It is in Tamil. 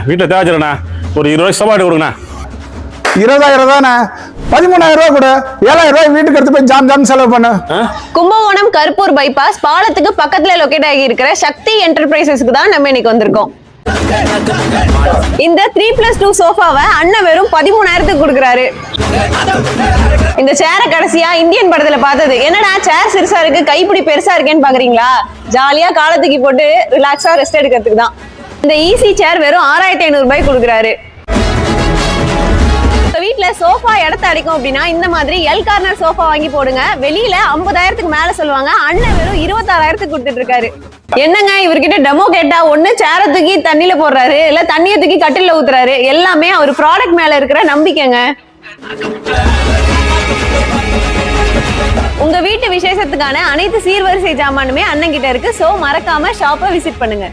வீட்டில் தேவைச்சுண்ணா ஒரு 20 ரூபாய் சோபாடு கொடுங்கண்ணா. 20,000 தானே, 13,000 ரூபாய் கொடு. 7,000 ரூபாய் வீட்டுக்கு எடுத்து போய் ஜாம் ஜாம் செலவு பண்ணு. கும்பகோணம் கருப்பூர் பைபாஸ் பாலத்துக்கு பக்கத்துல லொகேட் ஆகி இருக்கிற சக்தி என்டர்பிரைசஸ்க்கு தான் நம்ம இன்னைக்கு வந்திருக்கோம். இந்த 3+2 சோஃபாவை அண்ணன் வெறும் 13,000க்கு கொடுக்குறாரு. இந்த சேரை கடைசியா இந்தியன் படத்துல பார்த்தது. என்னடா சேர் சிறுசா இருக்கு, கைப்பிடி பெருசா இருக்கேன்னு பாக்குறீங்களா? ஜாலியா காலத்துக்கு போட்டு ரிலாக்ஸா ரெஸ்ட் எடுக்கிறதுக்கு தான். இந்த ஈஸி சேர் வெறும் 6,500 ரூபாய் கொடுக்குறாரு. வீட்டுல சோஃபா இடத்த அடிக்கும் அப்படின்னா இந்த மாதிரி எல் கார்னர் சோஃபா வாங்கி போடுங்க. வெளியில 50,000க்கு மேல சொல்லுவாங்க, அண்ணன் வெறும் 26,000க்கு கொடுத்துட்டு இருக்காரு. என்னங்க இவர்கிட்ட டெமோ கேட்டா ஒண்ணு சேர தூக்கி தண்ணியில போடுறாரு, இல்ல தண்ணியை தூக்கி கட்டில ஊத்துறாரு. எல்லாமே அவர் ப்ராடக்ட் மேல இருக்கிற நம்பிக்கைங்க. உங்க வீட்டு விசேஷத்துக்கான அனைத்து சீர்வரிசை ஜாமானுமே அண்ணன் கிட்ட இருக்கு. சோ மறக்காம ஷாப்பை விசிட் பண்ணுங்க.